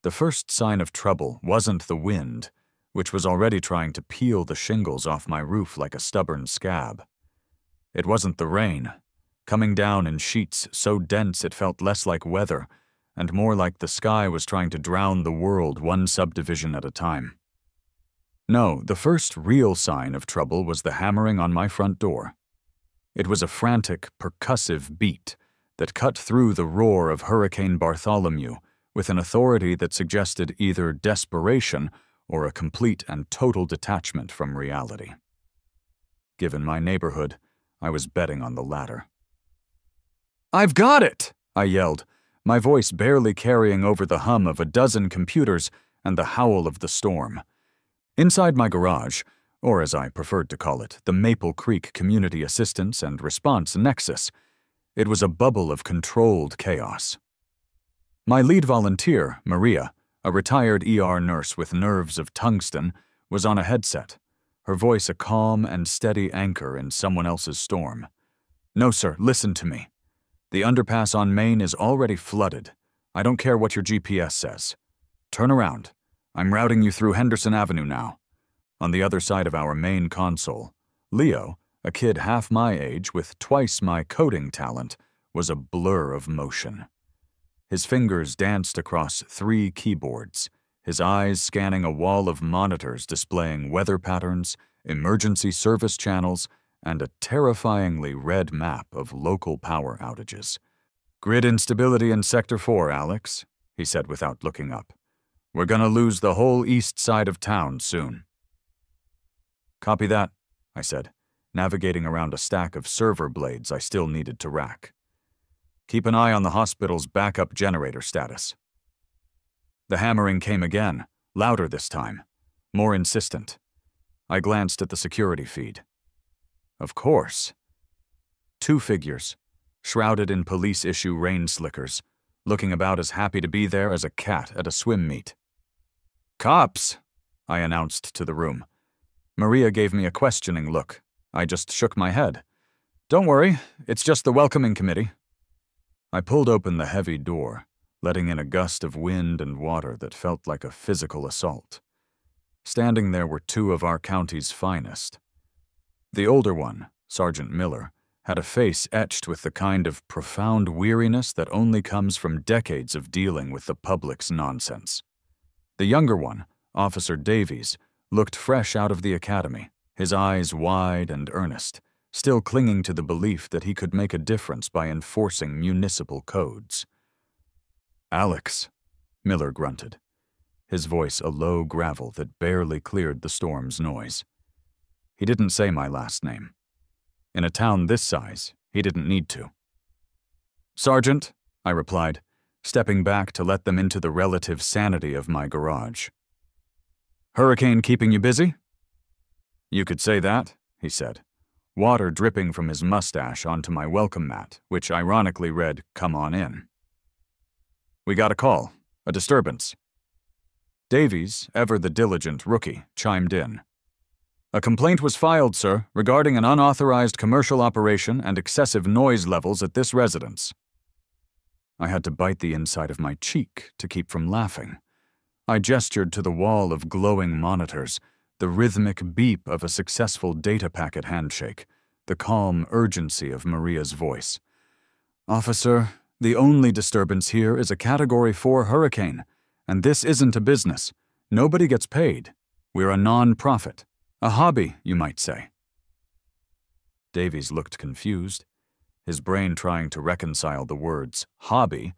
The first sign of trouble wasn't the wind, which was already trying to peel the shingles off my roof like a stubborn scab. It wasn't the rain, coming down in sheets so dense it felt less like weather and more like the sky was trying to drown the world one subdivision at a time. No, the first real sign of trouble was the hammering on my front door. It was a frantic, percussive beat that cut through the roar of Hurricane Bartholomew with an authority that suggested either desperation or a complete and total detachment from reality. Given my neighborhood, I was betting on the latter. "I've got it!" I yelled, my voice barely carrying over the hum of a dozen computers and the howl of the storm. Inside my garage, or as I preferred to call it, the Maple Creek Community Assistance and Response Nexus, it was a bubble of controlled chaos. My lead volunteer, Maria, a retired ER nurse with nerves of tungsten, was on a headset, her voice a calm and steady anchor in someone else's storm. "No, sir, listen to me. The underpass on Main is already flooded. I don't care what your GPS says. Turn around. I'm routing you through Henderson Avenue now." On the other side of our main console, Leo, a kid half my age with twice my coding talent, was a blur of motion. His fingers danced across 3 keyboards, his eyes scanning a wall of monitors displaying weather patterns, emergency service channels, and a terrifyingly red map of local power outages. "Grid instability in Sector 4, Alex," he said without looking up. "We're gonna lose the whole east side of town soon." "Copy that," I said, navigating around a stack of server blades I still needed to rack. "Keep an eye on the hospital's backup generator status." The hammering came again, louder this time, more insistent. I glanced at the security feed. Of course. 2 figures, shrouded in police-issue rain slickers, looking about as happy to be there as a cat at a swim meet. "Cops," I announced to the room. Maria gave me a questioning look. I just shook my head. "Don't worry, it's just the welcoming committee." I pulled open the heavy door, letting in a gust of wind and water that felt like a physical assault. Standing there were 2 of our county's finest. The older one, Sergeant Miller, had a face etched with the kind of profound weariness that only comes from decades of dealing with the public's nonsense. The younger one, Officer Davies, looked fresh out of the academy, his eyes wide and earnest, still clinging to the belief that he could make a difference by enforcing municipal codes. "Alex," Miller grunted, his voice a low gravel that barely cleared the storm's noise. He didn't say my last name. In a town this size, he didn't need to. "Sergeant," I replied, stepping back to let them into the relative sanity of my garage. "Hurricane keeping you busy?" "You could say that," he said, water dripping from his mustache onto my welcome mat, which ironically read, "Come on in." "We got a call, a disturbance." Davies, ever the diligent rookie, chimed in. "A complaint was filed, sir, regarding an unauthorized commercial operation and excessive noise levels at this residence." I had to bite the inside of my cheek to keep from laughing. I gestured to the wall of glowing monitors, the rhythmic beep of a successful data packet handshake, the calm urgency of Maria's voice. "Officer, the only disturbance here is a Category 4 hurricane, and this isn't a business. Nobody gets paid. We're a non-profit. A hobby, you might say." Davies looked confused, his brain trying to reconcile the words "hobby"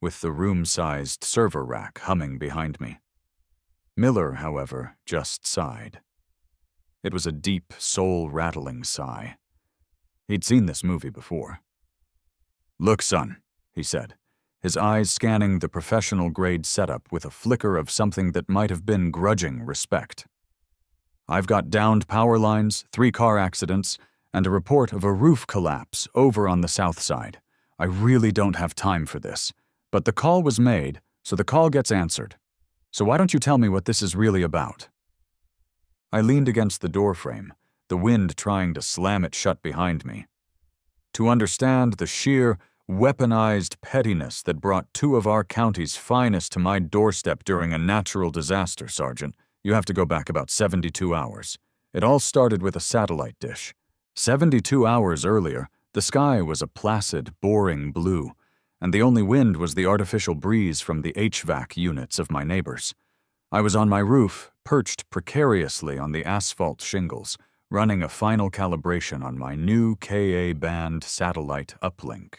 with the room-sized server rack humming behind me. Miller, however, just sighed. It was a deep, soul-rattling sigh. He'd seen this movie before. "Look, son," he said, his eyes scanning the professional-grade setup with a flicker of something that might have been grudging respect. "I've got downed power lines, 3 car accidents, and a report of a roof collapse over on the south side. I really don't have time for this, but the call was made, so the call gets answered. So why don't you tell me what this is really about?" I leaned against the doorframe, the wind trying to slam it shut behind me. To understand the sheer, weaponized pettiness that brought two of our county's finest to my doorstep during a natural disaster, Sergeant. You have to go back about 72 hours. It all started with a satellite dish. 72 hours earlier, the sky was a placid, boring blue, and the only wind was the artificial breeze from the HVAC units of my neighbors. I was on my roof, perched precariously on the asphalt shingles, running a final calibration on my new Ka-band satellite uplink.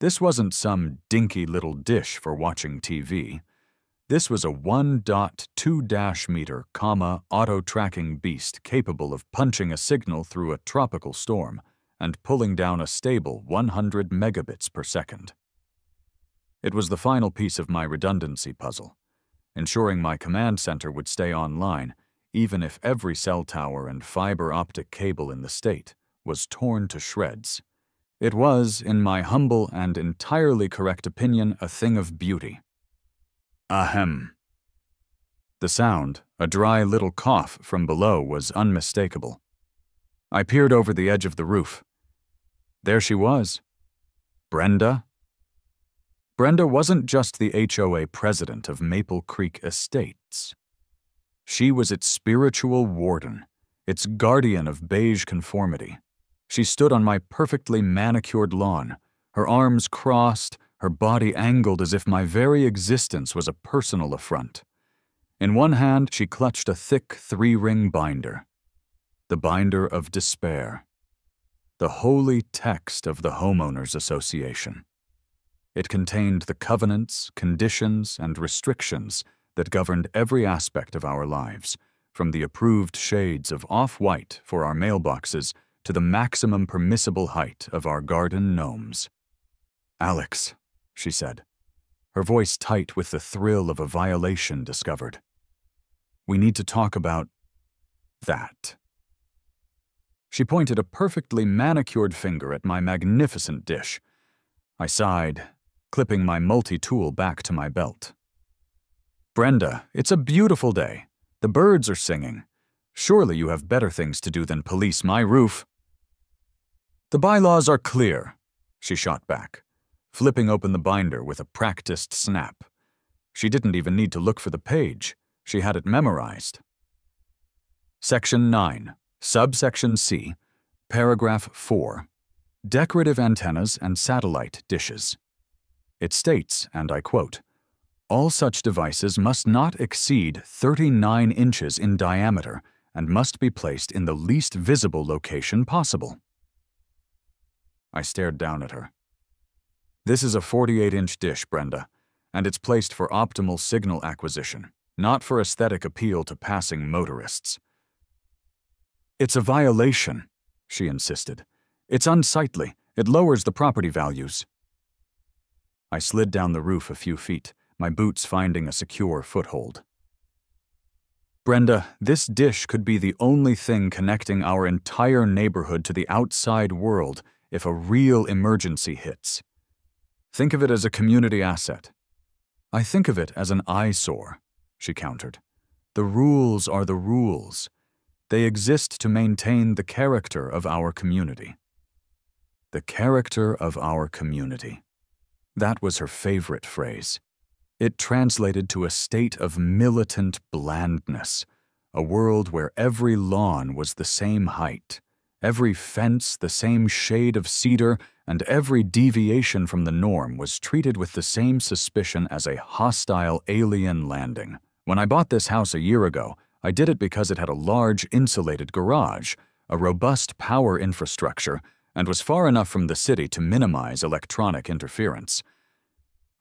This wasn't some dinky little dish for watching TV. This was a 1.2-meter, auto-tracking beast capable of punching a signal through a tropical storm and pulling down a stable 100 megabits per second. It was the final piece of my redundancy puzzle, ensuring my command center would stay online even if every cell tower and fiber optic cable in the state was torn to shreds. It was, in my humble and entirely correct opinion, a thing of beauty. Ahem. The sound, a dry little cough from below, was unmistakable. I peered over the edge of the roof. There she was. Brenda. Brenda wasn't just the HOA president of Maple Creek Estates. She was its spiritual warden, its guardian of beige conformity. She stood on my perfectly manicured lawn, her arms crossed, her body angled as if my very existence was a personal affront. In one hand, she clutched a thick 3-ring binder, the binder of despair, the holy text of the Homeowners Association. It contained the covenants, conditions, and restrictions that governed every aspect of our lives, from the approved shades of off-white for our mailboxes to the maximum permissible height of our garden gnomes. "Alex," she said, her voice tight with the thrill of a violation discovered. "We need to talk about that." She pointed a perfectly manicured finger at my magnificent dish. I sighed, clipping my multi-tool back to my belt. "Brenda, it's a beautiful day. The birds are singing. Surely you have better things to do than police my roof." "The bylaws are clear," she shot back, flipping open the binder with a practiced snap. She didn't even need to look for the page. She had it memorized. Section 9, Subsection C, Paragraph 4, Decorative Antennas and Satellite Dishes. It states, and I quote, "All such devices must not exceed 39 inches in diameter and must be placed in the least visible location possible." I stared down at her. "This is a 48-inch dish, Brenda, and it's placed for optimal signal acquisition, not for aesthetic appeal to passing motorists." "It's a violation," she insisted. "It's unsightly. It lowers the property values." I slid down the roof a few feet, my boots finding a secure foothold. "Brenda, this dish could be the only thing connecting our entire neighborhood to the outside world if a real emergency hits. Think of it as a community asset." "I think of it as an eyesore," she countered. "The rules are the rules. They exist to maintain the character of our community." The character of our community. That was her favorite phrase. It translated to a state of militant blandness, a world where every lawn was the same height, every fence the same shade of cedar, and every deviation from the norm was treated with the same suspicion as a hostile alien landing. When I bought this house a year ago, I did it because it had a large insulated garage, a robust power infrastructure, and was far enough from the city to minimize electronic interference.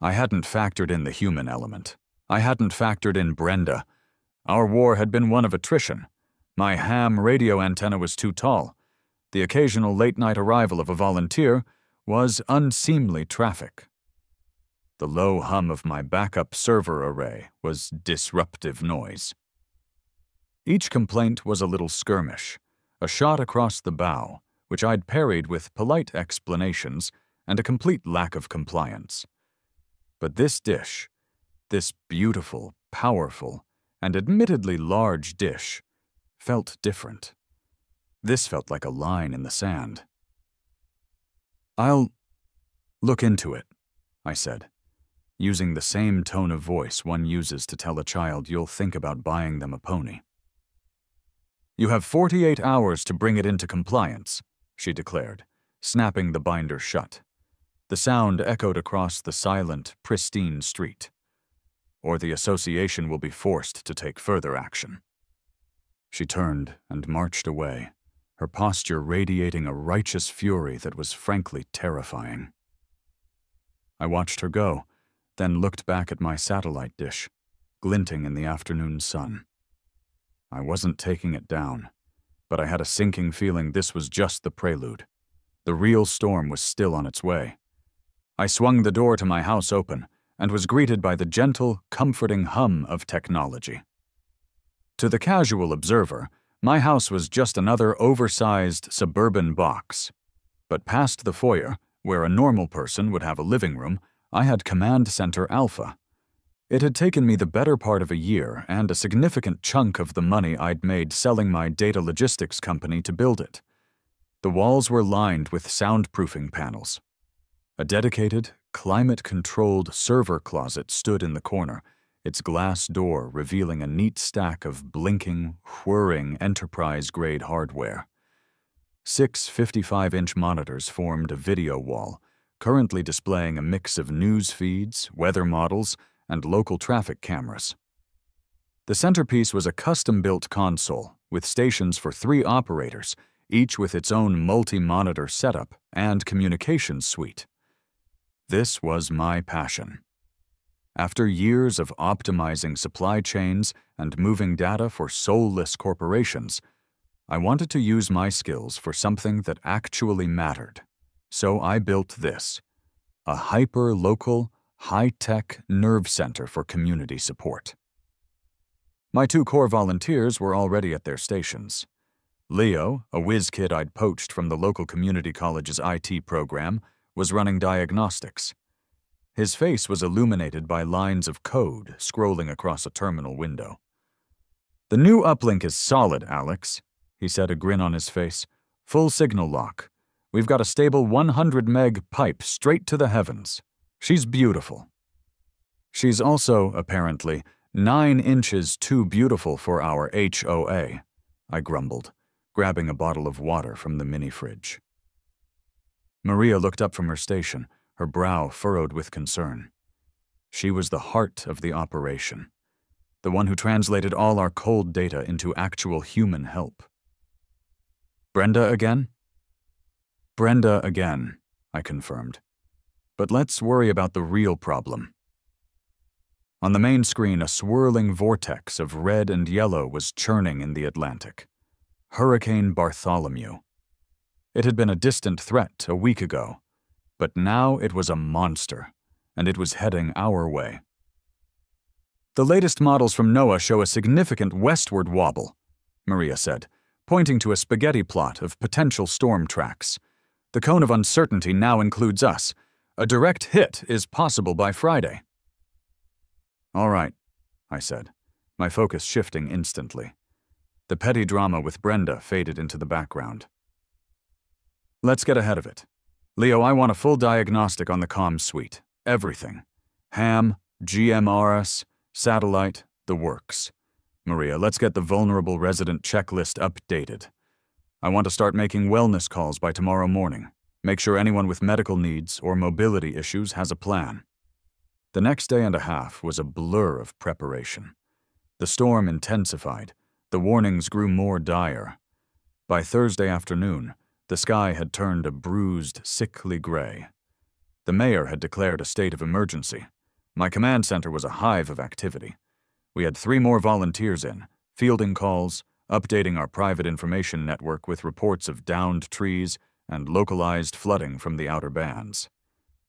I hadn't factored in the human element. I hadn't factored in Brenda. Our war had been one of attrition. My ham radio antenna was too tall. The occasional late-night arrival of a volunteer was unseemly traffic. The low hum of my backup server array was disruptive noise. Each complaint was a little skirmish, a shot across the bow, which I'd parried with polite explanations and a complete lack of compliance. But this dish, this beautiful, powerful, and admittedly large dish, felt different. This felt like a line in the sand. Look into it, I said, using the same tone of voice one uses to tell a child you'll think about buying them a pony. You have 48 hours to bring it into compliance, she declared, snapping the binder shut. The sound echoed across the silent, pristine street. Or the association will be forced to take further action. She turned and marched away, her posture radiating a righteous fury that was frankly terrifying. I watched her go, then looked back at my satellite dish, glinting in the afternoon sun. I wasn't taking it down, but I had a sinking feeling this was just the prelude. The real storm was still on its way. I swung the door to my house open and was greeted by the gentle, comforting hum of technology. To the casual observer, my house was just another oversized suburban box. But past the foyer, where a normal person would have a living room, I had Command Center Alpha. It had taken me the better part of a year and a significant chunk of the money I'd made selling my data logistics company to build it. The walls were lined with soundproofing panels. A dedicated, climate-controlled server closet stood in the corner, its glass door revealing a neat stack of blinking, whirring enterprise-grade hardware. 6 55-inch monitors formed a video wall, currently displaying a mix of news feeds, weather models, and local traffic cameras. The centerpiece was a custom-built console with stations for 3 operators, each with its own multi-monitor setup and communications suite. This was my passion. After years of optimizing supply chains and moving data for soulless corporations, I wanted to use my skills for something that actually mattered. So I built this, a hyper-local, high-tech nerve center for community support. My 2 core volunteers were already at their stations. Leo, a whiz kid I'd poached from the local community college's IT program, was running diagnostics. His face was illuminated by lines of code scrolling across a terminal window. "The new uplink is solid, Alex," he said, a grin on his face. "Full signal lock. We've got a stable 100 meg pipe straight to the heavens. She's beautiful." "She's also, apparently, 9 inches too beautiful for our HOA," I grumbled, grabbing a bottle of water from the mini-fridge. Maria looked up from her station, her brow furrowed with concern. She was the heart of the operation, the one who translated all our cold data into actual human help. "Brenda again?" "Brenda again," I confirmed. "But let's worry about the real problem." On the main screen, a swirling vortex of red and yellow was churning in the Atlantic. Hurricane Bartholomew. It had been a distant threat a week ago, but now it was a monster, and it was heading our way. "The latest models from NOAA show a significant westward wobble," Maria said, pointing to a spaghetti plot of potential storm tracks. "The cone of uncertainty now includes us. A direct hit is possible by Friday." "All right," I said, my focus shifting instantly. The petty drama with Brenda faded into the background. "Let's get ahead of it. Leo, I want a full diagnostic on the comms suite. Everything. Ham, GMRS, satellite, the works. Maria, let's get the vulnerable resident checklist updated. I want to start making wellness calls by tomorrow morning. Make sure anyone with medical needs or mobility issues has a plan." The next day and a half was a blur of preparation. The storm intensified. The warnings grew more dire. By Thursday afternoon, the sky had turned a bruised, sickly gray. The mayor had declared a state of emergency. My command center was a hive of activity. We had 3 more volunteers in, fielding calls, updating our private information network with reports of downed trees and localized flooding from the outer bands.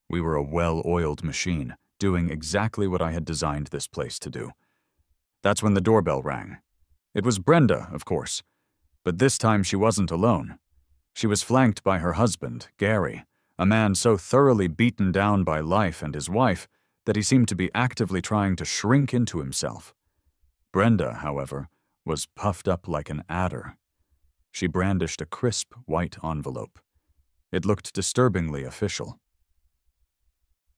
We were a well-oiled machine, doing exactly what I had designed this place to do. That's when the doorbell rang. It was Brenda, of course, but this time she wasn't alone. She was flanked by her husband, Gary, a man so thoroughly beaten down by life and his wife that he seemed to be actively trying to shrink into himself. Brenda, however, was puffed up like an adder. She brandished a crisp white envelope. It looked disturbingly official.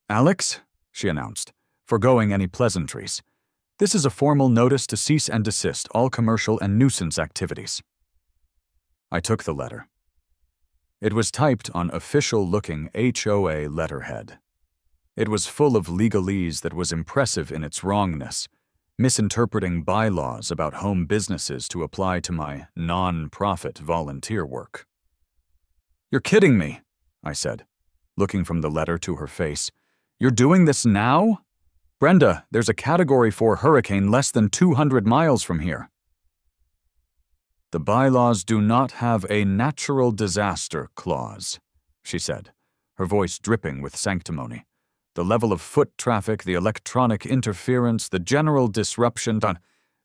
Alex, she announced, foregoing any pleasantries, this is a formal notice to cease and desist all commercial and nuisance activities. I took the letter. It was typed on official-looking HOA letterhead. It was full of legalese that was impressive in its wrongness, misinterpreting bylaws about home businesses to apply to my non-profit volunteer work. "You're kidding me," I said, looking from the letter to her face. "You're doing this now? Brenda, there's a Category 4 hurricane less than 200 miles from here." "The bylaws do not have a natural disaster clause," she said, her voice dripping with sanctimony. "The level of foot traffic, the electronic interference, the general disruption,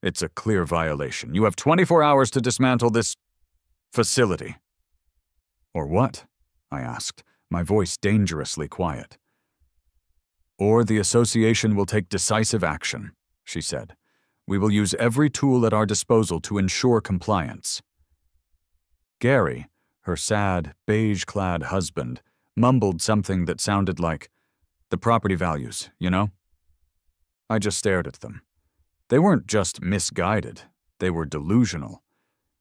it's a clear violation. You have 24 hours to dismantle this facility." "Or what?" I asked, my voice dangerously quiet. "Or the association will take decisive action," she said. "We will use every tool at our disposal to ensure compliance." Gary, her sad, beige-clad husband, mumbled something that sounded like, "The property values, you know?" I just stared at them. They weren't just misguided, they were delusional.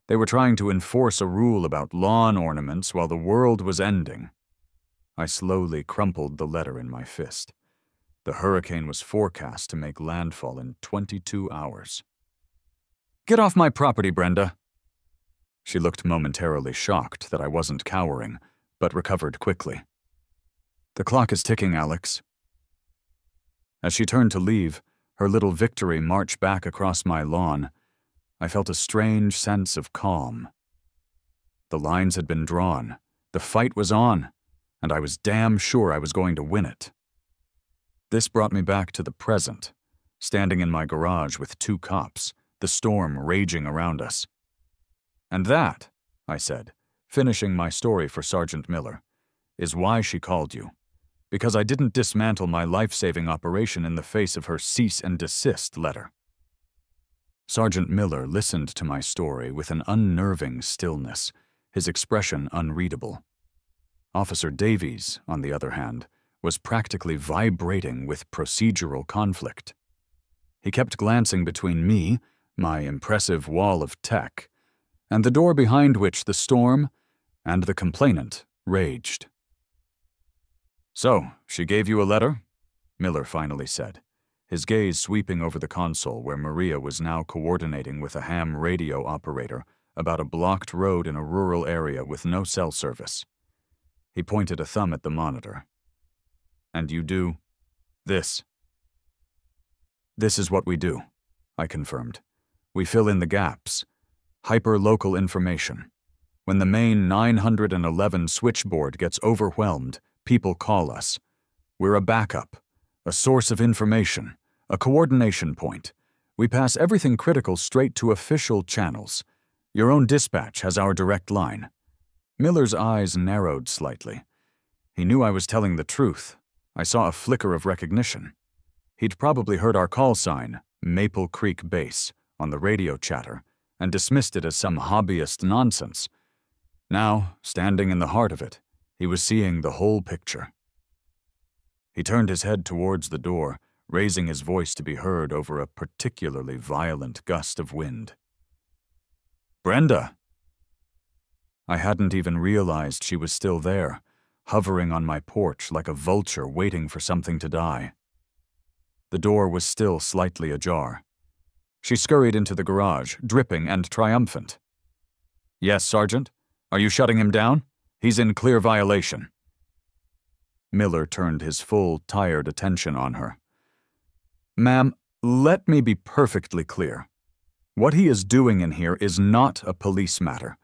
They were trying to enforce a rule about lawn ornaments while the world was ending. I slowly crumpled the letter in my fist. The hurricane was forecast to make landfall in 22 hours. "Get off my property, Brenda." She looked momentarily shocked that I wasn't cowering, but recovered quickly. "The clock is ticking, Alex." As she turned to leave, her little victory march back across my lawn, I felt a strange sense of calm. The lines had been drawn, the fight was on, and I was damn sure I was going to win it. This brought me back to the present, standing in my garage with 2 cops, the storm raging around us. "And that," I said, finishing my story for Sergeant Miller, "is why she called you. Because I didn't dismantle my life-saving operation in the face of her cease and desist letter." Sergeant Miller listened to my story with an unnerving stillness, his expression unreadable. Officer Davies, on the other hand, was practically vibrating with procedural conflict. He kept glancing between me, my impressive wall of tech, and the door behind which the storm and the complainant raged. "So, she gave you a letter?" Miller finally said, his gaze sweeping over the console where Maria was now coordinating with a ham radio operator about a blocked road in a rural area with no cell service. He pointed a thumb at the monitor. "And you do this?" "This is what we do," I confirmed. "We fill in the gaps. Hyper-local information. When the main 911 switchboard gets overwhelmed, people call us. We're a backup, a source of information, a coordination point. We pass everything critical straight to official channels. Your own dispatch has our direct line." Miller's eyes narrowed slightly. He knew I was telling the truth. I saw a flicker of recognition. He'd probably heard our call sign, Maple Creek Base, on the radio chatter, and dismissed it as some hobbyist nonsense. Now, standing in the heart of it, he was seeing the whole picture. He turned his head towards the door, raising his voice to be heard over a particularly violent gust of wind. "Brenda!" I hadn't even realized she was still there, hovering on my porch like a vulture waiting for something to die. The door was still slightly ajar. She scurried into the garage, dripping and triumphant. "Yes, Sergeant? Are you shutting him down? He's in clear violation." Miller turned his full, tired attention on her. "Ma'am, let me be perfectly clear. What he is doing in here is not a police matter.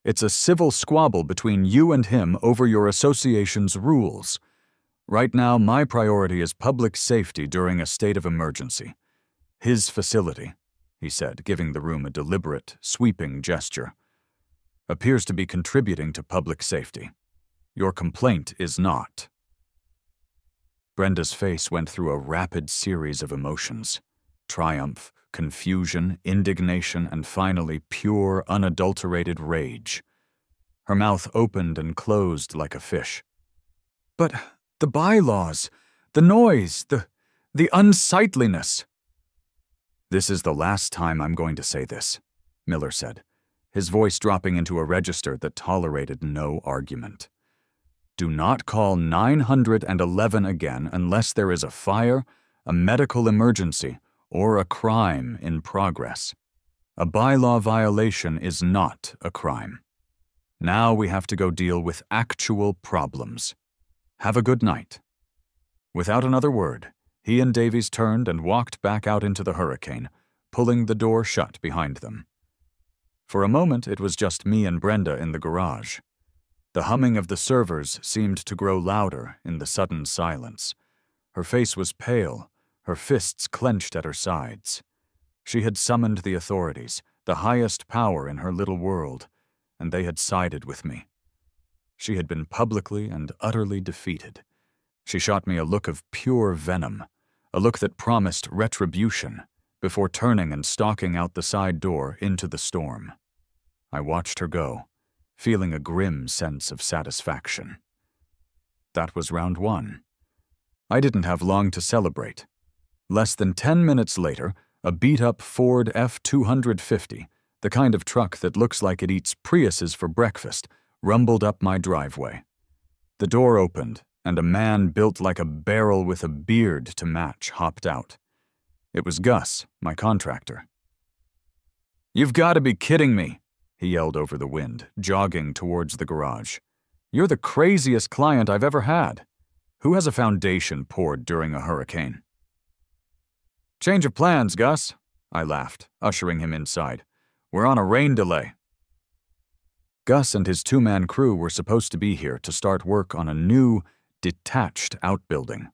It's a civil squabble between you and him over your association's rules. Right now, my priority is public safety during a state of emergency. His facility," he said, giving the room a deliberate, sweeping gesture, "appears to be contributing to public safety. Your complaint is not." Brenda's face went through a rapid series of emotions: triumph, confusion, indignation, and finally pure, unadulterated rage. Her mouth opened and closed like a fish. "But the bylaws, The noise, the unsightliness. "This is the last time I'm going to say this," Miller said, his voice dropping into a register that tolerated no argument. "Do not call 911 again unless there is a fire, a medical emergency, or a crime in progress. A bylaw violation is not a crime. Now we have to go deal with actual problems. Have a good night." Without another word, he and Davies turned and walked back out into the hurricane, pulling the door shut behind them. For a moment, it was just me and Brenda in the garage. The humming of the servers seemed to grow louder in the sudden silence. Her face was pale, her fists clenched at her sides. She had summoned the authorities, the highest power in her little world, and they had sided with me. She had been publicly and utterly defeated. She shot me a look of pure venom, a look that promised retribution, before turning and stalking out the side door into the storm. I watched her go, feeling a grim sense of satisfaction. That was round 1. I didn't have long to celebrate. Less than 10 minutes later, a beat-up Ford F-250, the kind of truck that looks like it eats Priuses for breakfast, rumbled up my driveway. The door opened, and a man built like a barrel with a beard to match hopped out. It was Gus, my contractor. "You've got to be kidding me," he yelled over the wind, jogging towards the garage. "You're the craziest client I've ever had. Who has a foundation poured during a hurricane?" "Change of plans, Gus," I laughed, ushering him inside. "We're on a rain delay." Gus and his 2-man crew were supposed to be here to start work on a new, detached outbuilding,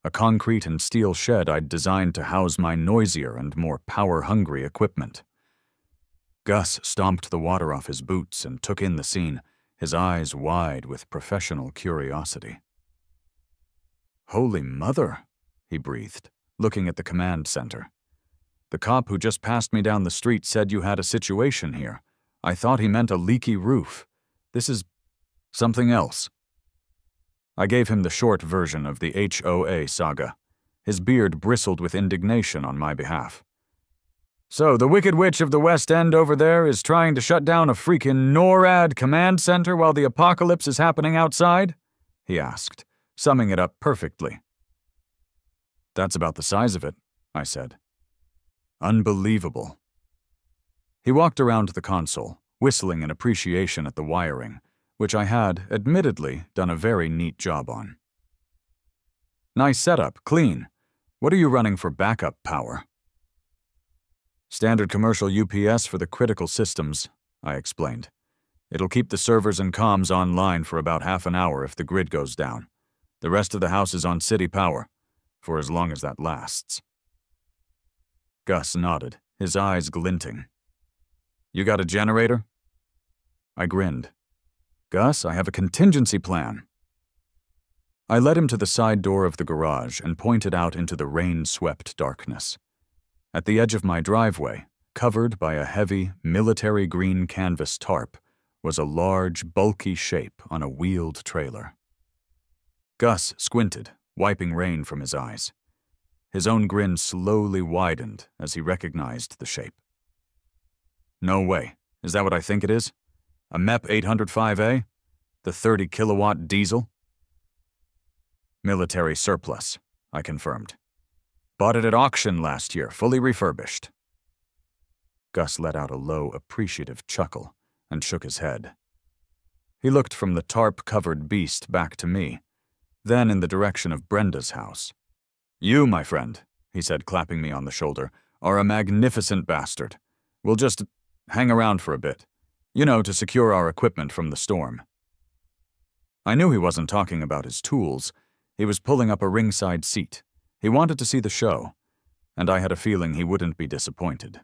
a concrete and steel shed I'd designed to house my noisier and more power-hungry equipment. Gus stomped the water off his boots and took in the scene, his eyes wide with professional curiosity. "Holy Mother," he breathed, looking at the command center. "The cop who just passed me down the street said you had a situation here. I thought he meant a leaky roof. This is something else." I gave him the short version of the HOA saga. His beard bristled with indignation on my behalf. "So the Wicked Witch of the West End over there is trying to shut down a freaking NORAD command center while the apocalypse is happening outside?" he asked, summing it up perfectly. "That's about the size of it," I said. "Unbelievable." He walked around the console, whistling in appreciation at the wiring, which I had, admittedly, done a very neat job on. "Nice setup, clean. What are you running for backup power?" "Standard commercial UPS for the critical systems," I explained. "It'll keep the servers and comms online for about half an hour if the grid goes down. The rest of the house is on city power, for as long as that lasts." Gus nodded, his eyes glinting. "You got a generator?" I grinned. "Gus, I have a contingency plan." I led him to the side door of the garage and pointed out into the rain-swept darkness. At the edge of my driveway, covered by a heavy, military green canvas tarp, was a large, bulky shape on a wheeled trailer. Gus squinted, wiping rain from his eyes. His own grin slowly widened as he recognized the shape. "No way. Is that what I think it is? A MEP 805A? The 30-kilowatt diesel?" "Military surplus," I confirmed. "Bought it at auction last year, fully refurbished." Gus let out a low, appreciative chuckle and shook his head. He looked from the tarp-covered beast back to me, then in the direction of Brenda's house. "You, my friend," he said, clapping me on the shoulder, "are a magnificent bastard. We'll just hang around for a bit. You know, to secure our equipment from the storm." I knew he wasn't talking about his tools. He was pulling up a ringside seat. He wanted to see the show, and I had a feeling he wouldn't be disappointed.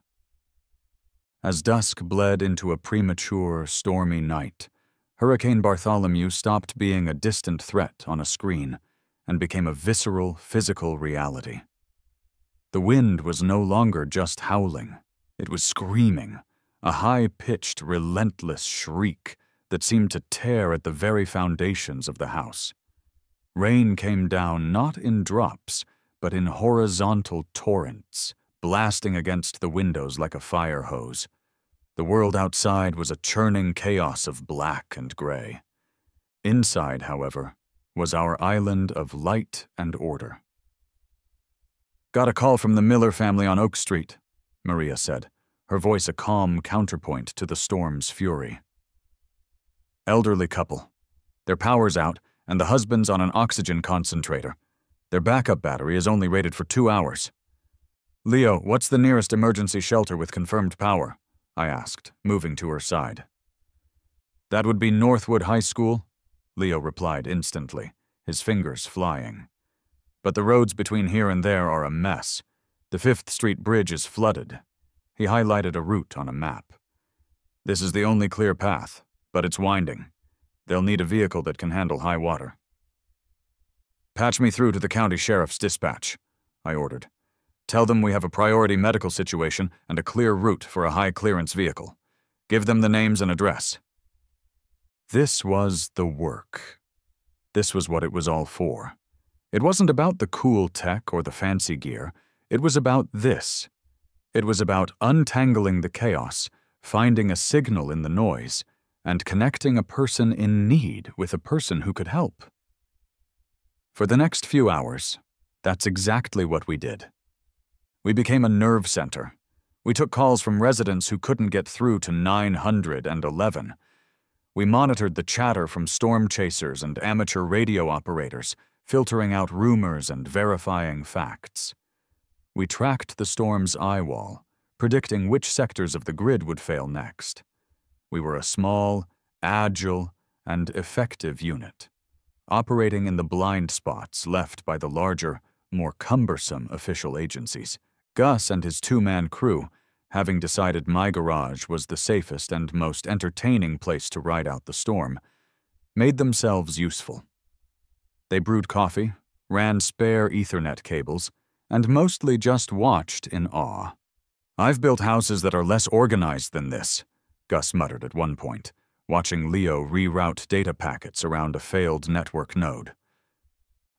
As dusk bled into a premature, stormy night, Hurricane Bartholomew stopped being a distant threat on a screen and became a visceral, physical reality. The wind was no longer just howling. It was screaming, a high-pitched, relentless shriek that seemed to tear at the very foundations of the house. Rain came down not in drops, but in horizontal torrents, blasting against the windows like a fire hose. The world outside was a churning chaos of black and gray. Inside, however, was our island of light and order. "Got a call from the Miller family on Oak Street," Maria said, her voice a calm counterpoint to the storm's fury. "Elderly couple. Their power's out, and the husband's on an oxygen concentrator. Their backup battery is only rated for 2 hours. Leo, what's the nearest emergency shelter with confirmed power?" I asked, moving to her side. "That would be Northwood High School," Leo replied instantly, his fingers flying. "But the roads between here and there are a mess. The 5th Street Bridge is flooded." He highlighted a route on a map. "This is the only clear path, but it's winding. They'll need a vehicle that can handle high water." "Patch me through to the county sheriff's dispatch," I ordered. "Tell them we have a priority medical situation and a clear route for a high-clearance vehicle. Give them the names and address." This was the work. This was what it was all for. It wasn't about the cool tech or the fancy gear. It was about this. It was about untangling the chaos, finding a signal in the noise, and connecting a person in need with a person who could help. For the next few hours, that's exactly what we did. We became a nerve center. We took calls from residents who couldn't get through to 911. We monitored the chatter from storm chasers and amateur radio operators, filtering out rumors and verifying facts. We tracked the storm's eye wall, predicting which sectors of the grid would fail next. We were a small, agile, and effective unit, operating in the blind spots left by the larger, more cumbersome official agencies. Gus and his 2-man crew, having decided my garage was the safest and most entertaining place to ride out the storm, made themselves useful. They brewed coffee, ran spare Ethernet cables, and mostly just watched in awe. "I've built houses that are less organized than this," Gus muttered at one point, watching Leo reroute data packets around a failed network node.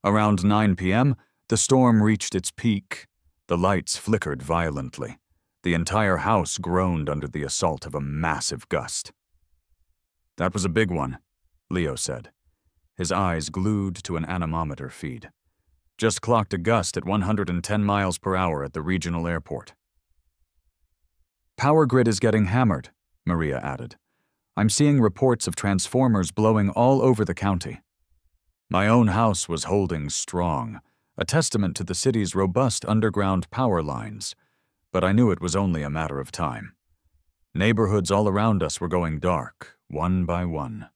Around 9 p.m., the storm reached its peak. The lights flickered violently. The entire house groaned under the assault of a massive gust. "That was a big one," Leo said, his eyes glued to an anemometer feed. "Just clocked a gust at 110 miles per hour at the regional airport." "Power grid is getting hammered," Maria added. "I'm seeing reports of transformers blowing all over the county." My own house was holding strong, a testament to the city's robust underground power lines, but I knew it was only a matter of time. Neighborhoods all around us were going dark, one by one,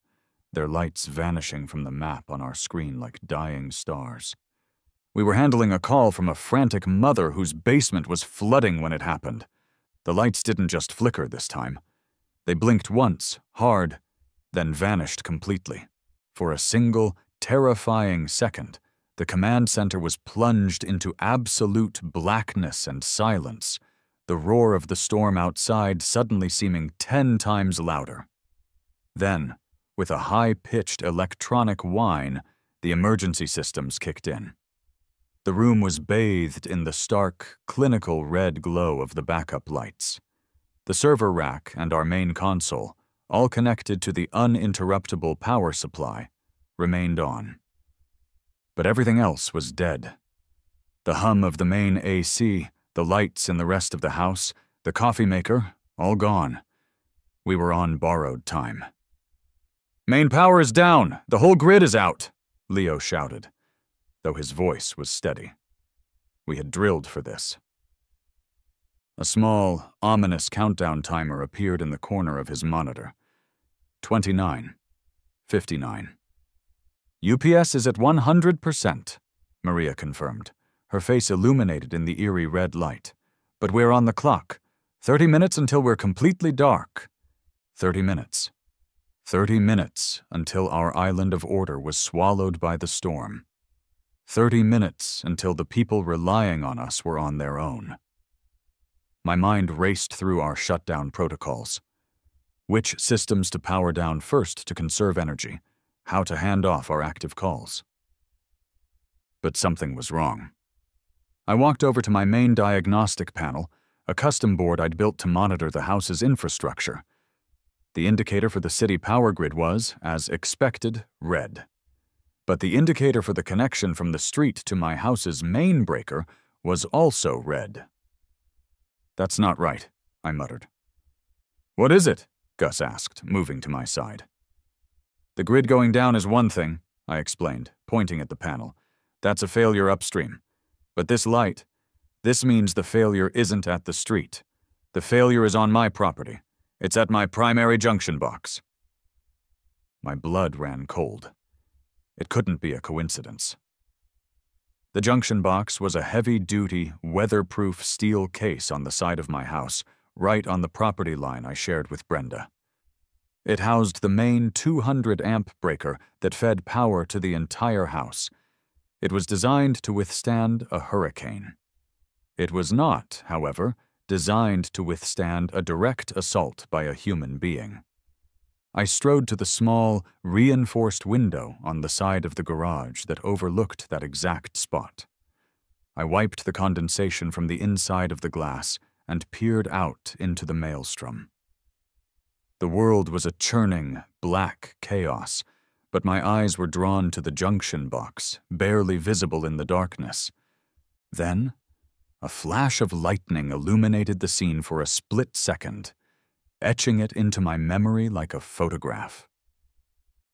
their lights vanishing from the map on our screen like dying stars. We were handling a call from a frantic mother whose basement was flooding when it happened. The lights didn't just flicker this time. They blinked once, hard, then vanished completely. For a single, terrifying second, the command center was plunged into absolute blackness and silence, the roar of the storm outside suddenly seeming 10 times louder. Then, with a high-pitched electronic whine, the emergency systems kicked in. The room was bathed in the stark, clinical red glow of the backup lights. The server rack and our main console, all connected to the uninterruptible power supply, remained on. But everything else was dead. The hum of the main AC, the lights in the rest of the house, the coffee maker, all gone. We were on borrowed time. "Main power is down! The whole grid is out!" Leo shouted, though his voice was steady. We had drilled for this. A small, ominous countdown timer appeared in the corner of his monitor. 29. 59. "UPS is at 100%, Maria confirmed, her face illuminated in the eerie red light. "But we're on the clock. 30 minutes until we're completely dark." 30 minutes. 30 minutes until our island of order was swallowed by the storm. 30 minutes until the people relying on us were on their own. My mind raced through our shutdown protocols. Which systems to power down first to conserve energy, how to hand off our active calls. but something was wrong. I walked over to my main diagnostic panel, a custom board I'd built to monitor the house's infrastructure. The indicator for the city power grid was, as expected, red. But the indicator for the connection from the street to my house's main breaker was also red. "That's not right," I muttered. "What is it?" Gus asked, moving to my side. "The grid going down is one thing," I explained, pointing at the panel. "That's a failure upstream. But this light, this means the failure isn't at the street. The failure is on my property. It's at my primary junction box." My blood ran cold. It couldn't be a coincidence. The junction box was a heavy-duty, weatherproof steel case on the side of my house, right on the property line I shared with Brenda. It housed the main 200-amp breaker that fed power to the entire house. It was designed to withstand a hurricane. It was not, however, designed to withstand a direct assault by a human being. I strode to the small, reinforced window on the side of the garage that overlooked that exact spot. I wiped the condensation from the inside of the glass and peered out into the maelstrom. The world was a churning, black chaos, but my eyes were drawn to the junction box, barely visible in the darkness. Then, a flash of lightning illuminated the scene for a split second, etching it into my memory like a photograph.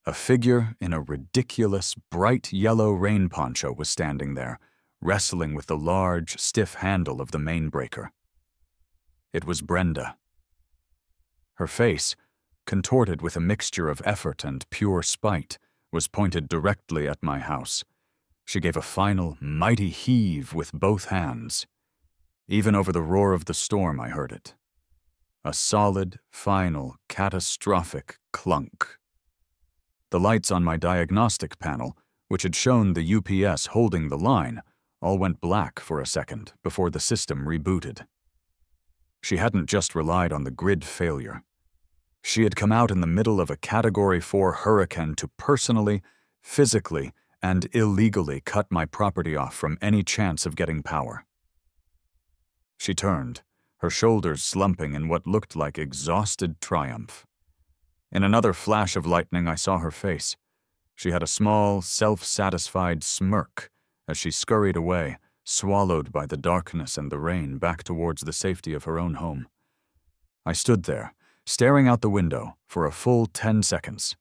A figure in a ridiculous, bright yellow rain poncho was standing there, wrestling with the large, stiff handle of the main breaker. It was Brenda. Her face, contorted with a mixture of effort and pure spite, was pointed directly at my house. She gave a final, mighty heave with both hands. Even over the roar of the storm, I heard it. A solid, final, catastrophic clunk. The lights on my diagnostic panel, which had shown the UPS holding the line, all went black for a second before the system rebooted. She hadn't just relied on the grid failure. She had come out in the middle of a Category 4 hurricane to personally, physically, and illegally cut my property off from any chance of getting power. She turned, her shoulders slumping in what looked like exhausted triumph. In another flash of lightning, I saw her face. She had a small, self-satisfied smirk as she scurried away, swallowed by the darkness and the rain back towards the safety of her own home. I stood there, staring out the window, for a full 10 seconds.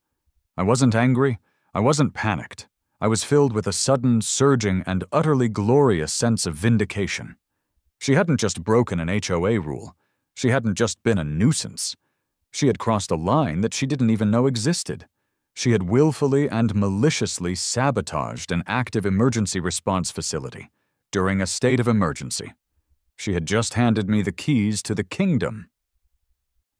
I wasn't angry, I wasn't panicked. I was filled with a sudden, surging, and utterly glorious sense of vindication. She hadn't just broken an HOA rule. She hadn't just been a nuisance. She had crossed a line that she didn't even know existed. She had willfully and maliciously sabotaged an active emergency response facility during a state of emergency. She had just handed me the keys to the kingdom.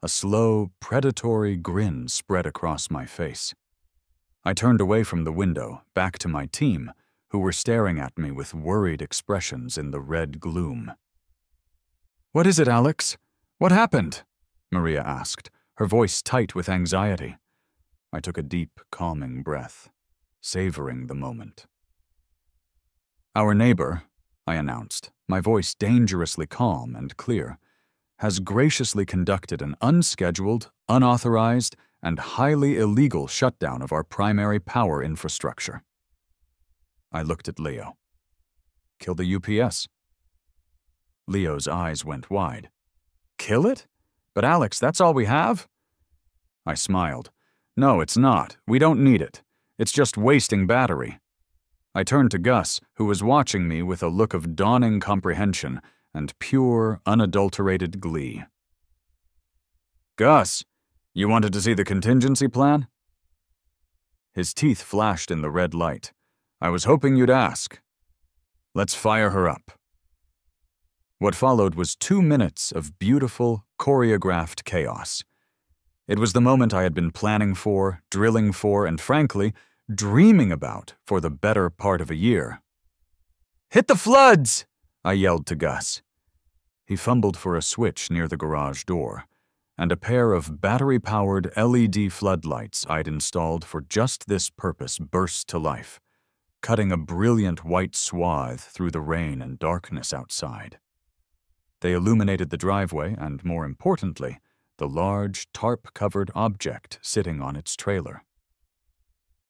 A slow, predatory grin spread across my face. I turned away from the window, back to my team, who were staring at me with worried expressions in the red gloom. "What is it, Alex? What happened?" Maria asked, her voice tight with anxiety. I took a deep, calming breath, savoring the moment. "Our neighbor," I announced, my voice dangerously calm and clear, "has graciously conducted an unscheduled, unauthorized, and highly illegal shutdown of our primary power infrastructure." I looked at Leo. "Kill the UPS." Leo's eyes went wide. "Kill it? But Alex, that's all we have?" I smiled. "No, it's not. We don't need it. It's just wasting battery." I turned to Gus, who was watching me with a look of dawning comprehension and pure, unadulterated glee. "Gus, you wanted to see the contingency plan?" His teeth flashed in the red light. "I was hoping you'd ask. Let's fire her up." What followed was 2 minutes of beautiful, choreographed chaos. It was the moment I had been planning for, drilling for, and frankly, dreaming about for the better part of a year. "Hit the floods!" I yelled to Gus. He fumbled for a switch near the garage door, and a pair of battery-powered LED floodlights I'd installed for just this purpose burst to life. cutting a brilliant white swath through the rain and darkness outside. They illuminated the driveway and, more importantly, the large, tarp-covered object sitting on its trailer.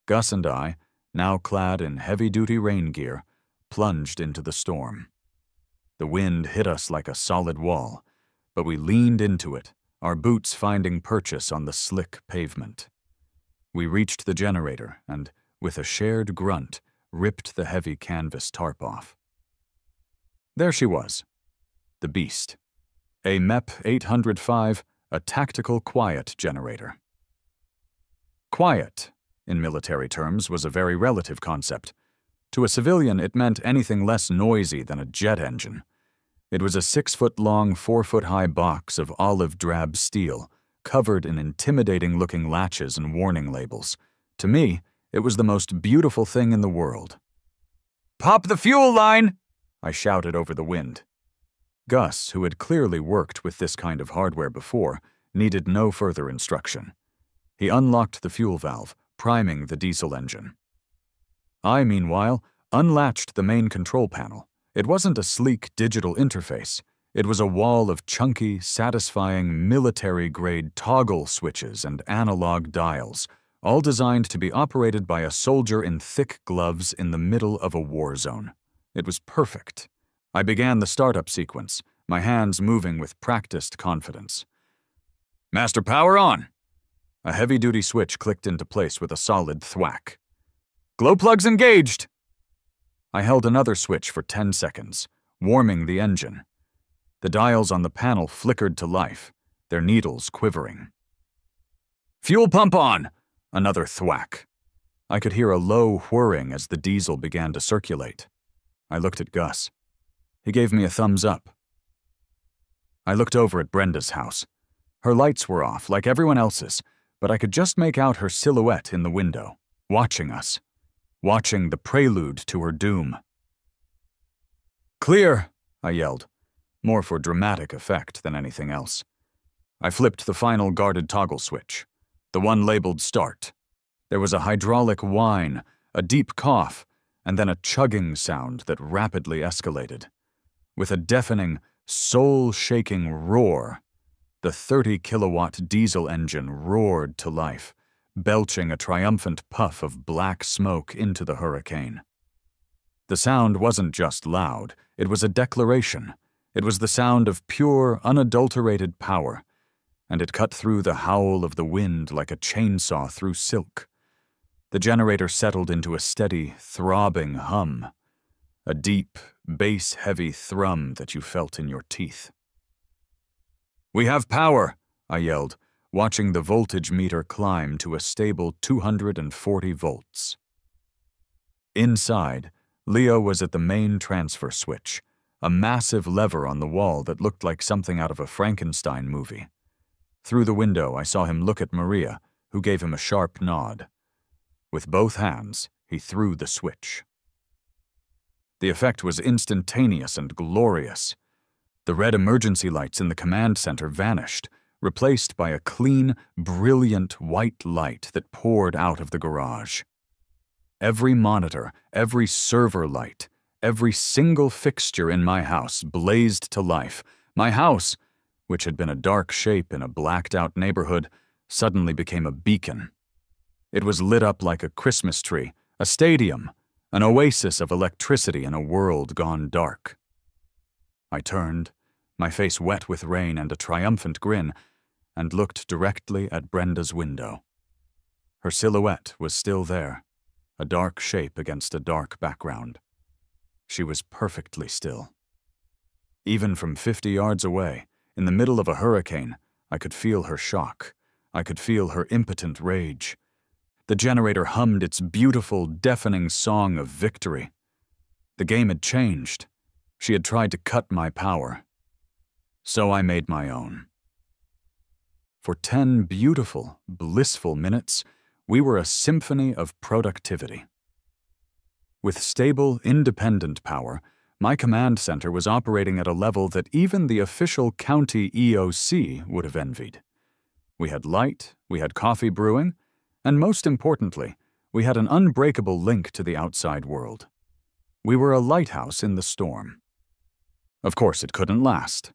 Gus and I, now clad in heavy-duty rain gear, plunged into the storm. The wind hit us like a solid wall, but we leaned into it, our boots finding purchase on the slick pavement. We reached the generator and, with a shared grunt, ripped the heavy canvas tarp off. There she was, the beast. A MEP 805, a tactical quiet generator. Quiet, in military terms, was a very relative concept. To a civilian, it meant anything less noisy than a jet engine. It was a 6-foot-long, 4-foot-high box of olive-drab steel, covered in intimidating-looking latches and warning labels. To me, it was the most beautiful thing in the world. "Pop the fuel line!" I shouted over the wind. Gus, who had clearly worked with this kind of hardware before, needed no further instruction. He unlocked the fuel valve, priming the diesel engine. I, meanwhile, unlatched the main control panel. It wasn't a sleek digital interface. It was a wall of chunky, satisfying, military-grade toggle switches and analog dials, all designed to be operated by a soldier in thick gloves in the middle of a war zone. It was perfect. I began the startup sequence, my hands moving with practiced confidence. "Master power on!" A heavy-duty switch clicked into place with a solid thwack. "Glow plugs engaged!" I held another switch for 10 seconds, warming the engine. The dials on the panel flickered to life, their needles quivering. "Fuel pump on!" Another thwack. I could hear a low whirring as the diesel began to circulate. I looked at Gus. He gave me a thumbs up. I looked over at Brenda's house. Her lights were off, like everyone else's, but I could just make out her silhouette in the window, watching us, watching the prelude to her doom. "Clear!" I yelled, more for dramatic effect than anything else. I flipped the final guarded toggle switch, the one labeled Start. There was a hydraulic whine, a deep cough, and then a chugging sound that rapidly escalated. With a deafening, soul-shaking roar, the 30-kilowatt diesel engine roared to life, belching a triumphant puff of black smoke into the hurricane. The sound wasn't just loud, it was a declaration. It was the sound of pure, unadulterated power, and it cut through the howl of the wind like a chainsaw through silk. The generator settled into a steady, throbbing hum, a deep, bass-heavy thrum that you felt in your teeth. "We have power!" I yelled, watching the voltage meter climb to a stable 240 volts. Inside, Leo was at the main transfer switch, a massive lever on the wall that looked like something out of a Frankenstein movie. Through the window, I saw him look at Maria, who gave him a sharp nod. With both hands, he threw the switch. The effect was instantaneous and glorious. The red emergency lights in the command center vanished, replaced by a clean, brilliant white light that poured out of the garage. Every monitor, every server light, every single fixture in my house blazed to life. My house, which had been a dark shape in a blacked-out neighborhood, suddenly became a beacon. It was lit up like a Christmas tree, a stadium, an oasis of electricity in a world gone dark. I turned, my face wet with rain and a triumphant grin, and looked directly at Brenda's window. Her silhouette was still there, a dark shape against a dark background. She was perfectly still. Even from 50 yards away, in the middle of a hurricane, I could feel her shock. I could feel her impotent rage. The generator hummed its beautiful, deafening song of victory. The game had changed. She had tried to cut my power. So I made my own. For 10 beautiful, blissful minutes, we were a symphony of productivity. With stable, independent power, my command center was operating at a level that even the official county EOC would have envied. We had light, we had coffee brewing, and most importantly, we had an unbreakable link to the outside world. We were a lighthouse in the storm. Of course, it couldn't last.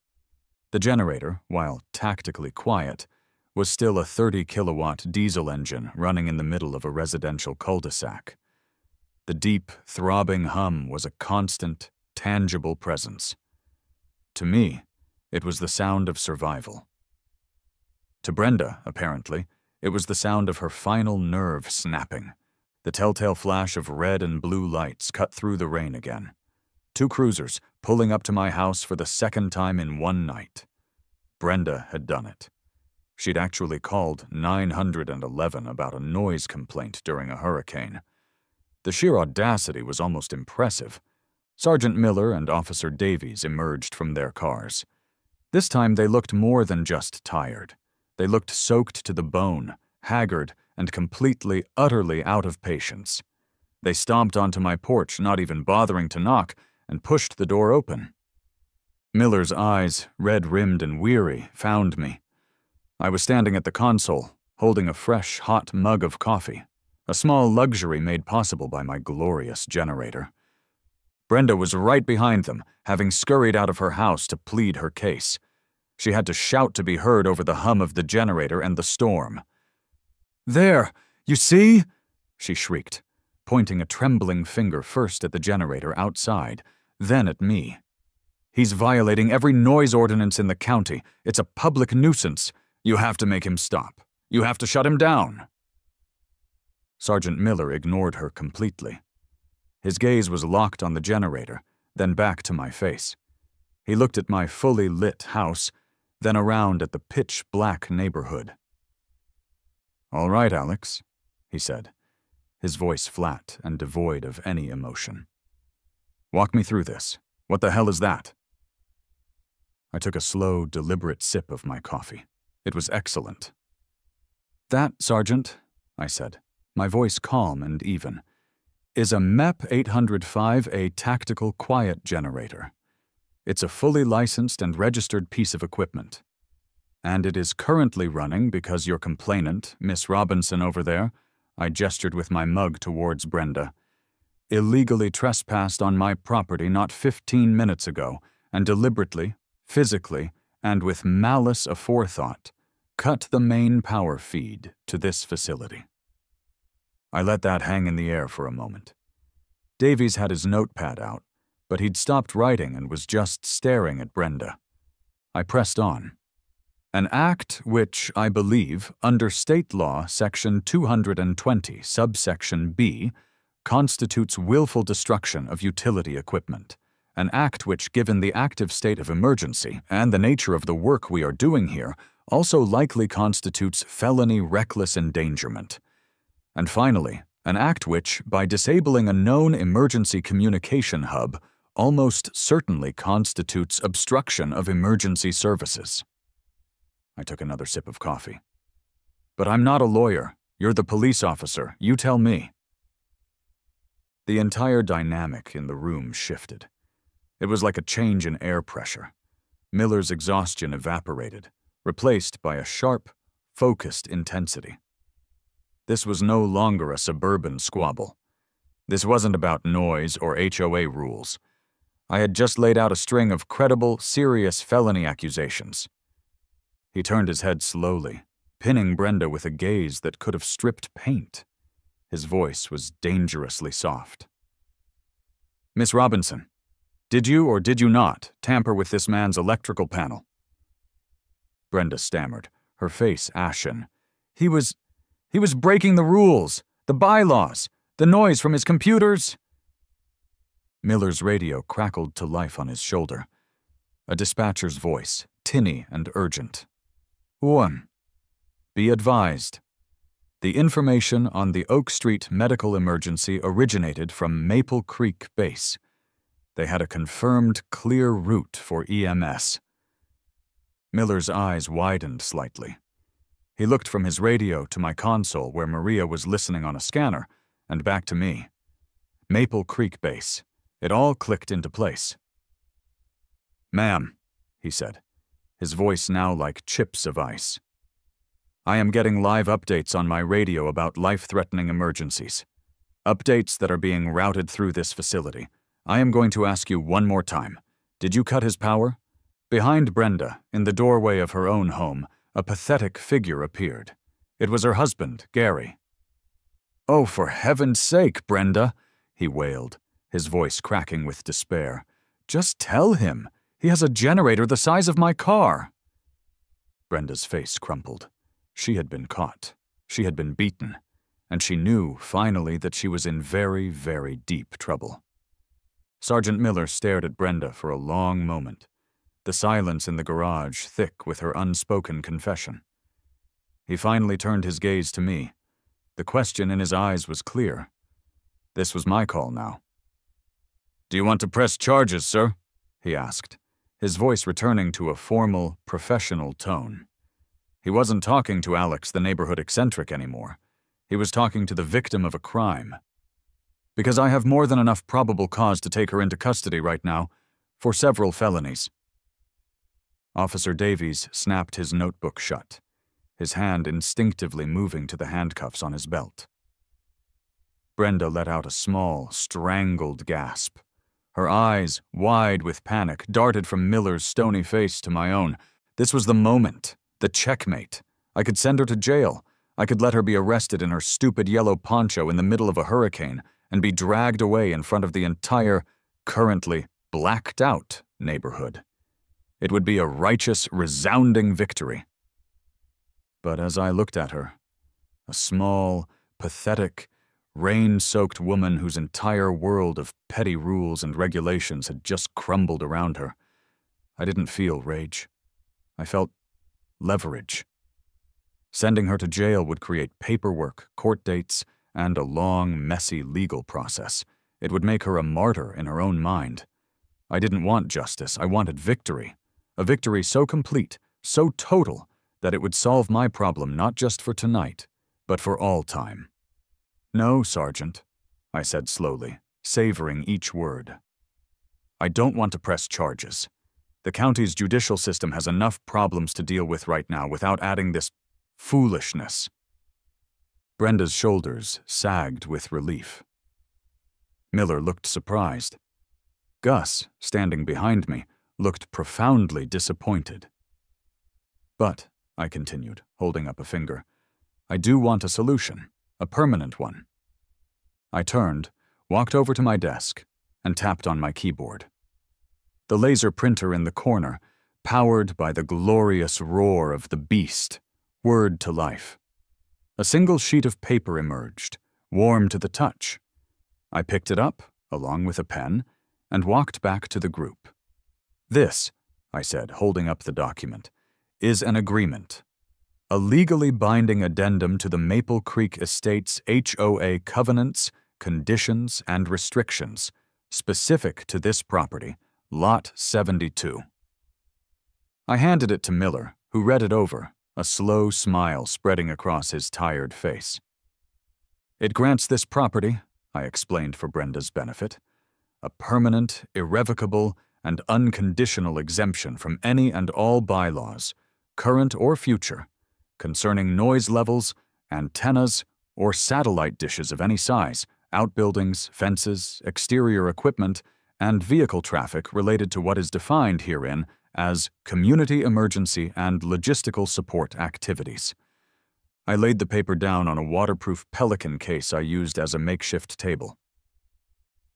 The generator, while tactically quiet, was still a 30-kilowatt diesel engine running in the middle of a residential cul-de-sac. The deep, throbbing hum was a constant, tangible presence. To me, it was the sound of survival. To Brenda, apparently, it was the sound of her final nerve snapping. The telltale flash of red and blue lights cut through the rain again. 2 cruisers pulling up to my house for the second time in one night. Brenda had done it. She'd actually called 911 about a noise complaint during a hurricane. The sheer audacity was almost impressive. Sergeant Miller and Officer Davies emerged from their cars. This time they looked more than just tired. They looked soaked to the bone, haggard, and completely, utterly out of patience. They stomped onto my porch, not even bothering to knock, and pushed the door open. Miller's eyes, red-rimmed and weary, found me. I was standing at the console, holding a fresh, hot mug of coffee, a small luxury made possible by my glorious generator. Brenda was right behind them, having scurried out of her house to plead her case. She had to shout to be heard over the hum of the generator and the storm. "There! You see?" she shrieked, pointing a trembling finger first at the generator outside, then at me. "He's violating every noise ordinance in the county. It's a public nuisance. You have to make him stop. You have to shut him down." Sergeant Miller ignored her completely. His gaze was locked on the generator, then back to my face. He looked at my fully lit house, then around at the pitch-black neighborhood. "All right, Alex," he said, his voice flat and devoid of any emotion. "Walk me through this. What the hell is that?" I took a slow, deliberate sip of my coffee. It was excellent. "That, Sergeant," I said, my voice calm and even, "is a MEP 805A tactical quiet generator. It's a fully licensed and registered piece of equipment. And it is currently running because your complainant, Miss Robinson over there," I gestured with my mug towards Brenda, "illegally trespassed on my property not 15 minutes ago and deliberately, physically, and with malice aforethought, cut the main power feed to this facility." I let that hang in the air for a moment. Davies had his notepad out, but he'd stopped writing and was just staring at Brenda. I pressed on. "An act which, I believe, under state law section 220, subsection B, constitutes willful destruction of utility equipment. An act which, given the active state of emergency and the nature of the work we are doing here, also likely constitutes felony reckless endangerment. And finally, an act which, by disabling a known emergency communication hub, almost certainly constitutes obstruction of emergency services." I took another sip of coffee. "But I'm not a lawyer. You're the police officer. You tell me." The entire dynamic in the room shifted. It was like a change in air pressure. Miller's exhaustion evaporated, replaced by a sharp, focused intensity. This was no longer a suburban squabble. This wasn't about noise or HOA rules. I had just laid out a string of credible, serious felony accusations. He turned his head slowly, pinning Brenda with a gaze that could have stripped paint. His voice was dangerously soft. "Miss Robinson, did you or did you not tamper with this man's electrical panel?" Brenda stammered, her face ashen. He was breaking the rules, the bylaws, the noise from his computers." Miller's radio crackled to life on his shoulder. A dispatcher's voice, tinny and urgent. "1. Be advised. The information on the Oak Street medical emergency originated from Maple Creek Base. They had a confirmed clear route for EMS." Miller's eyes widened slightly. He looked from his radio to my console where Maria was listening on a scanner, and back to me. Maple Creek Base. It all clicked into place. "Ma'am," he said, his voice now like chips of ice. I am getting live updates on my radio about life-threatening emergencies. Updates that are being routed through this facility. I am going to ask you one more time. Did you cut his power? Behind Brenda, in the doorway of her own home, a pathetic figure appeared. It was her husband, Gary. "Oh, for heaven's sake, Brenda," he wailed, his voice cracking with despair. "Just tell him. He has a generator the size of my car." Brenda's face crumpled. She had been caught. She had been beaten. And she knew, finally, that she was in very, very deep trouble. Sergeant Miller stared at Brenda for a long moment, the silence in the garage thick with her unspoken confession. He finally turned his gaze to me. The question in his eyes was clear. This was my call now. "Do you want to press charges, sir?" he asked, his voice returning to a formal, professional tone. He wasn't talking to Alex, the neighborhood eccentric, anymore. He was talking to the victim of a crime. "Because I have more than enough probable cause to take her into custody right now, for several felonies." Officer Davies snapped his notebook shut, his hand instinctively moving to the handcuffs on his belt. Brenda let out a small, strangled gasp. Her eyes, wide with panic, darted from Miller's stony face to my own. This was the moment, the checkmate. I could send her to jail. I could let her be arrested in her stupid yellow poncho in the middle of a hurricane and be dragged away in front of the entire, currently blacked-out neighborhood. It would be a righteous, resounding victory. But as I looked at her, a small, pathetic, rain-soaked woman whose entire world of petty rules and regulations had just crumbled around her, I didn't feel rage. I felt leverage. Sending her to jail would create paperwork, court dates, and a long, messy legal process. It would make her a martyr in her own mind. I didn't want justice. I wanted victory. A victory so complete, so total, that it would solve my problem not just for tonight, but for all time. "No, Sergeant," I said slowly, savoring each word. "I don't want to press charges. The county's judicial system has enough problems to deal with right now without adding this foolishness." Brenda's shoulders sagged with relief. Miller looked surprised. Gus, standing behind me, looked profoundly disappointed. "But," I continued, holding up a finger, "I do want a solution, a permanent one." I turned, walked over to my desk, and tapped on my keyboard. The laser printer in the corner, powered by the glorious roar of the beast, whirred to life. A single sheet of paper emerged, warm to the touch. I picked it up, along with a pen, and walked back to the group. "This," I said, holding up the document, "is an agreement. A legally binding addendum to the Maple Creek Estates HOA covenants, conditions, and restrictions, specific to this property, Lot 72. I handed it to Miller, who read it over, a slow smile spreading across his tired face. "It grants this property," I explained for Brenda's benefit, "a permanent, irrevocable, and unconditional exemption from any and all bylaws, current or future, concerning noise levels, antennas, or satellite dishes of any size, outbuildings, fences, exterior equipment, and vehicle traffic related to what is defined herein as community emergency and logistical support activities." I laid the paper down on a waterproof Pelican case I used as a makeshift table.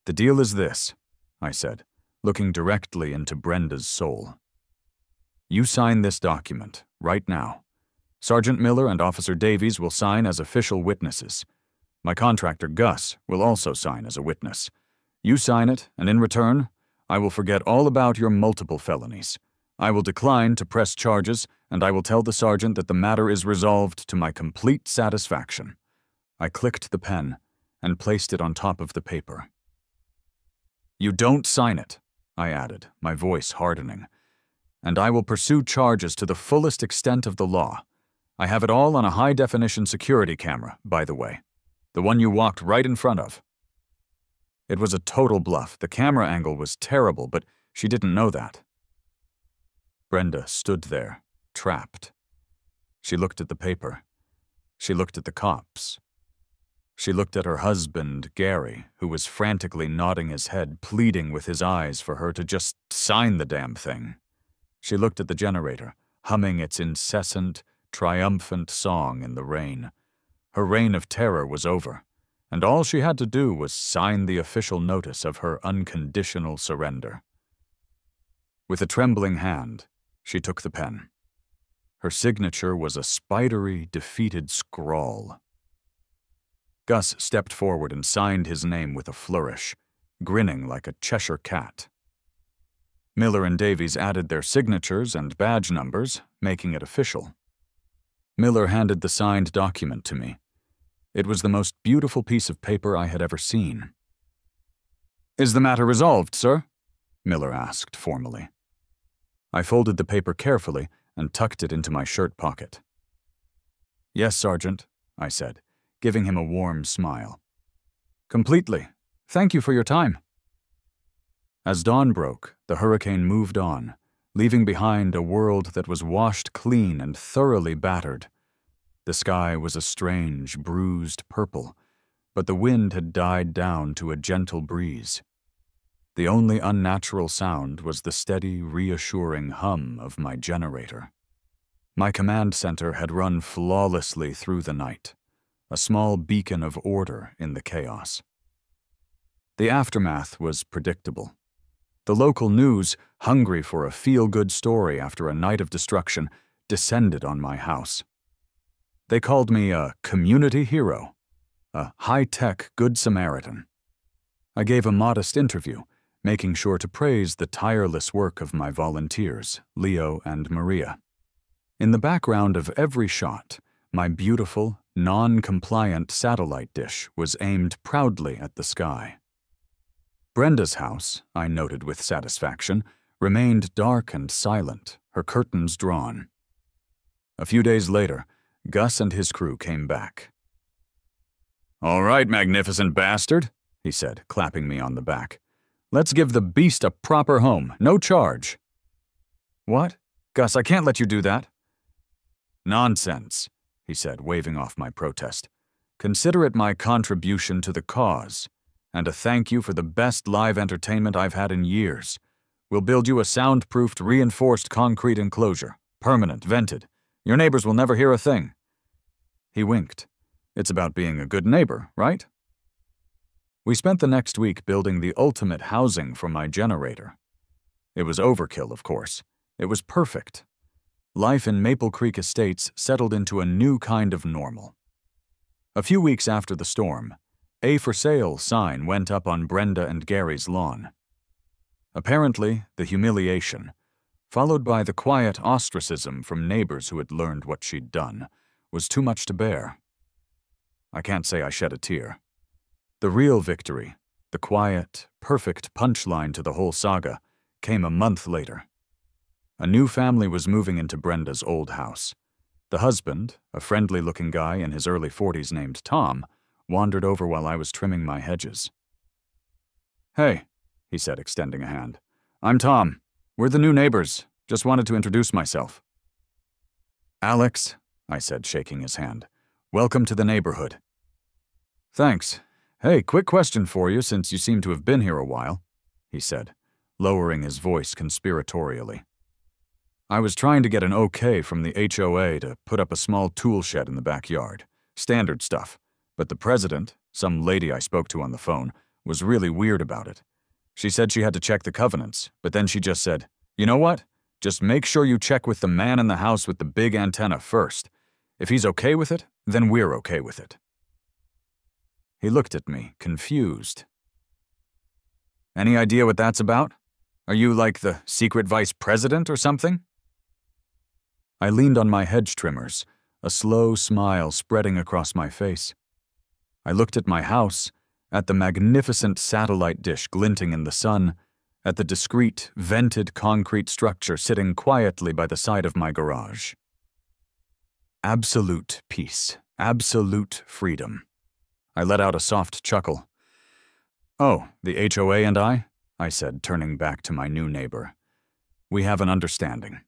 "The deal is this," I said, looking directly into Brenda's soul. "You sign this document, right now. Sergeant Miller and Officer Davies will sign as official witnesses. My contractor, Gus, will also sign as a witness. You sign it, and in return, I will forget all about your multiple felonies. I will decline to press charges, and I will tell the sergeant that the matter is resolved to my complete satisfaction." I clicked the pen and placed it on top of the paper. "You don't sign it," I added, my voice hardening, "and I will pursue charges to the fullest extent of the law. I have it all on a high-definition security camera, by the way, the one you walked right in front of." It was a total bluff. The camera angle was terrible, but she didn't know that. Brenda stood there, trapped. She looked at the paper. She looked at the cops. She looked at her husband, Gary, who was frantically nodding his head, pleading with his eyes for her to just sign the damn thing. She looked at the generator, humming its incessant, triumphant song in the rain. Her reign of terror was over, and all she had to do was sign the official notice of her unconditional surrender. With a trembling hand, she took the pen. Her signature was a spidery, defeated scrawl. Gus stepped forward and signed his name with a flourish, grinning like a Cheshire cat. Miller and Davies added their signatures and badge numbers, making it official. Miller handed the signed document to me. It was the most beautiful piece of paper I had ever seen. "Is the matter resolved, sir?" Miller asked formally. I folded the paper carefully and tucked it into my shirt pocket. "Yes, Sergeant," I said, giving him a warm smile. "Completely. Thank you for your time." As dawn broke, the hurricane moved on, leaving behind a world that was washed clean and thoroughly battered. The sky was a strange, bruised purple, but the wind had died down to a gentle breeze. The only unnatural sound was the steady, reassuring hum of my generator. My command center had run flawlessly through the night, a small beacon of order in the chaos. The aftermath was predictable. The local news, hungry for a feel-good story after a night of destruction, descended on my house. They called me a community hero, a high-tech Good Samaritan. I gave a modest interview, making sure to praise the tireless work of my volunteers, Leo and Maria. In the background of every shot, my beautiful, non-compliant satellite dish was aimed proudly at the sky. Brenda's house, I noted with satisfaction, remained dark and silent, her curtains drawn. A few days later, Gus and his crew came back. "All right, magnificent bastard," he said, clapping me on the back. "Let's give the beast a proper home, no charge." "What? Gus, I can't let you do that." "Nonsense," he said, waving off my protest. "Consider it my contribution to the cause, and a thank you for the best live entertainment I've had in years. We'll build you a soundproofed, reinforced concrete enclosure, permanent, vented. Your neighbors will never hear a thing." He winked. "It's about being a good neighbor, right?" We spent the next week building the ultimate housing for my generator. It was overkill, of course. It was perfect. Life in Maple Creek Estates settled into a new kind of normal. A few weeks after the storm, "A for Sale" sign went up on Brenda and Gary's lawn. Apparently, the humiliation, followed by the quiet ostracism from neighbors who had learned what she'd done, was too much to bear. I can't say I shed a tear. The real victory, the quiet, perfect punchline to the whole saga, came a month later. A new family was moving into Brenda's old house. The husband, a friendly-looking guy in his early 40s named Tom, wandered over while I was trimming my hedges. "Hey," he said, extending a hand. "I'm Tom. We're the new neighbors. Just wanted to introduce myself." "Alex," I said, shaking his hand. "Welcome to the neighborhood." "Thanks. Hey, quick question for you since you seem to have been here a while," he said, lowering his voice conspiratorially. "I was trying to get an okay from the HOA to put up a small tool shed in the backyard. Standard stuff. But the president, some lady I spoke to on the phone, was really weird about it. She said she had to check the covenants, but then she just said, 'You know what? Just make sure you check with the man in the house with the big antenna first. If he's okay with it, then we're okay with it.'" He looked at me, confused. "Any idea what that's about? Are you like the secret vice president or something?" I leaned on my hedge trimmers, a slow smile spreading across my face. I looked at my house, at the magnificent satellite dish glinting in the sun, at the discreet, vented concrete structure sitting quietly by the side of my garage. Absolute peace, absolute freedom. I let out a soft chuckle. "Oh, the HOA and I said, turning back to my new neighbor. "We have an understanding."